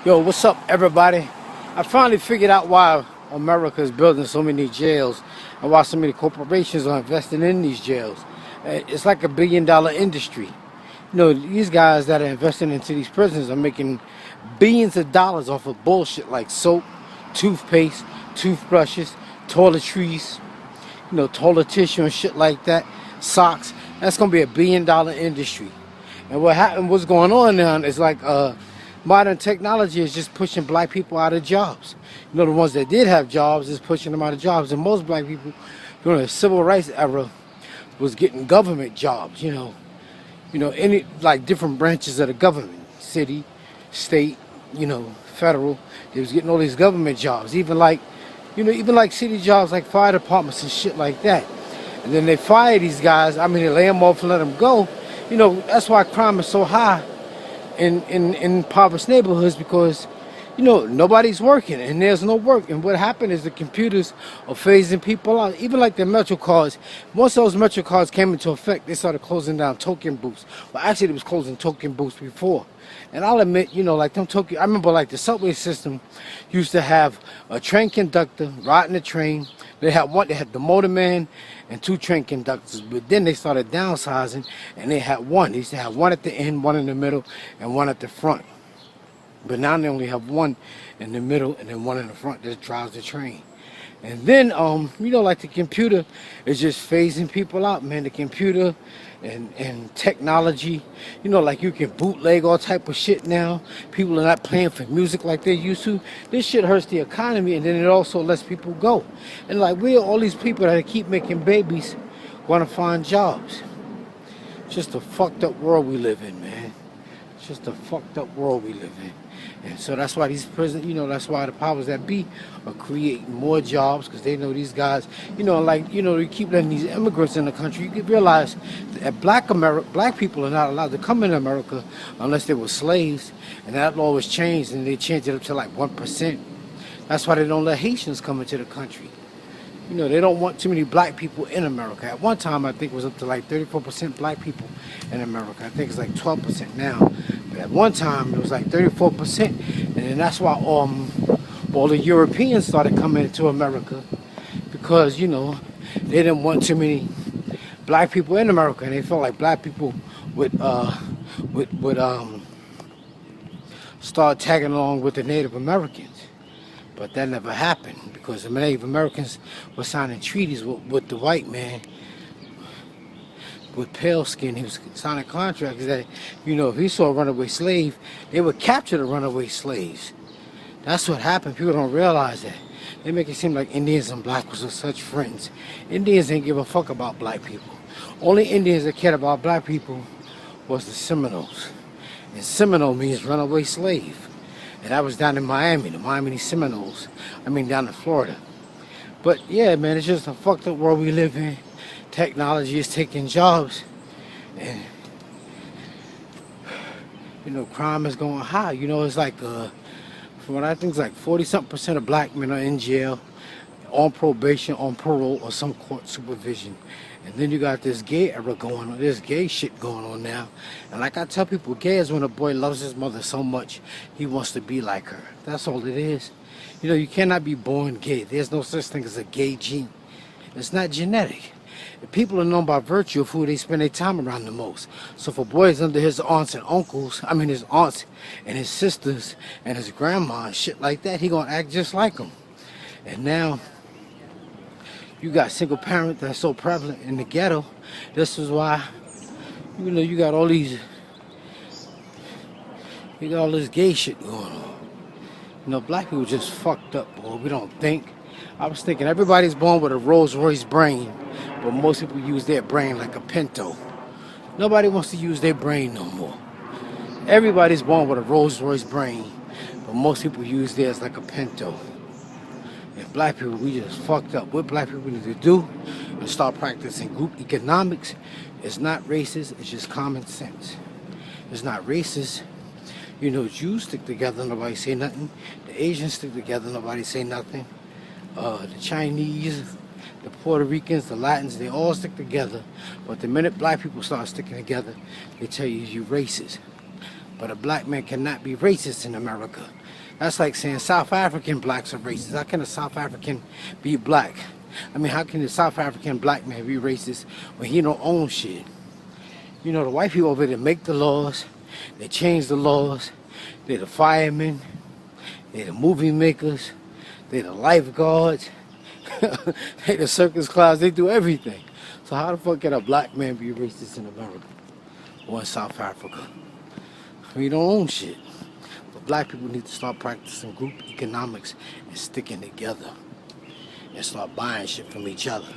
Yo, what's up, everybody? I finally figured out why America is building so many jails and why so many corporations are investing in these jails. It's like a $1 billion industry. These guys that are investing into these prisons are making billions of dollars off of bullshit like soap, toothpaste, toothbrushes, toiletries, toilet tissue and shit like that, socks. That's gonna be $1 billion industry. And what's going on now is like modern technology is just pushing black people out of jobs. The ones that did have jobs is pushing them out of jobs. And most black people during the civil rights era was getting government jobs, any like different branches of the government, city, state, federal. They was getting all these government jobs, even like city jobs like fire departments and shit like that. And then they fire these guys. They lay them off and let them go. That's why crime is so high in impoverished neighborhoods, because nobody's working and there's no work. And what happened is the computers are phasing people out. Even like the Metro cards, once those Metro cards came into effect, they started closing down token booths. Well, actually, it was closing token booths before. And I'll admit, like them token, I remember like the subway system used to have a train conductor riding the train. They had the motorman and 2 train conductors, but then they started downsizing and they had one. They used to have one at the end, one in the middle, and one at the front. But now they only have one in the middle and then one in the front that drives the train. And then, like the computer is just phasing people out, man. The computer and technology, like you can bootleg all type of shit now. People are not playing for music like they used to. This shit hurts the economy, and then it also lets people go. And like, where are all these people that keep making babies want to find jobs? It's just a fucked up world we live in, man. It's just a fucked up world we live in. And so that's why these prisons, that's why the powers that be are creating more jobs, because they know these guys, you keep letting these immigrants in the country. You can realize that black people are not allowed to come in America unless they were slaves. And that law was changed, and they changed it up to like 1%. That's why they don't let Haitians come into the country. They don't want too many black people in America. At one time, I think it was up to like 34% black people in America. I think it's like 12% now. But at one time, it was like 34%. And then that's why all the Europeans started coming into America, because, they didn't want too many black people in America. And they felt like black people would start tagging along with the Native Americans. But that never happened, because the Native Americans were signing treaties with the white man with pale skin. He was signing contracts that, if he saw a runaway slave, they would capture the runaway slaves. That's what happened. People don't realize that. They make it seem like Indians and blacks were such friends. Indians didn't give a fuck about black people. Only Indians that cared about black people was the Seminoles. And Seminole means runaway slave. And I was down in Miami, the Miami Seminoles. Down in Florida. But yeah, man, it's just a fucked up world we live in. Technology is taking jobs. And, crime is going high. It's like, from what I think, it's like 40-something% of black men are in jail, on probation, on parole, or some court supervision. And then you got this gay era going on, this gay shit going on now. And like I tell people, gay is when a boy loves his mother so much, he wants to be like her. That's all it is. You cannot be born gay. There's no such thing as a gay gene. It's not genetic. People are known by virtue of who they spend their time around the most. So if a boy is under his aunts and uncles, his aunts and his sisters and his grandma and shit like that, he gonna act just like them. And now, you got single parent that's so prevalent in the ghetto. This is why, you got all this gay shit going on. Black people just fucked up, boy. We don't think. I was thinking everybody's born with a Rolls Royce brain, but most people use their brain like a Pinto. Nobody wants to use their brain no more. Everybody's born with a Rolls Royce brain, but most people use theirs like a Pinto. And black people, we just fucked up. What black people need to do is start practicing group economics. It's not racist, it's just common sense. It's not racist. Jews stick together, nobody say nothing. The Asians stick together, nobody say nothing. The Chinese, the Puerto Ricans, the Latins, they all stick together. But the minute black people start sticking together, they tell you racist. But a black man cannot be racist in America. That's like saying South African blacks are racist. How can a South African be black? I mean, how can a South African black man be racist when he don't own shit? You know, the white people over there make the laws. They change the laws. They're the firemen. They're the movie makers. They're the lifeguards. They're the circus clowns. They do everything. So how the fuck can a black man be racist in America or in South Africa? We don't own shit. But black people need to start practicing group economics and sticking together and start buying shit from each other.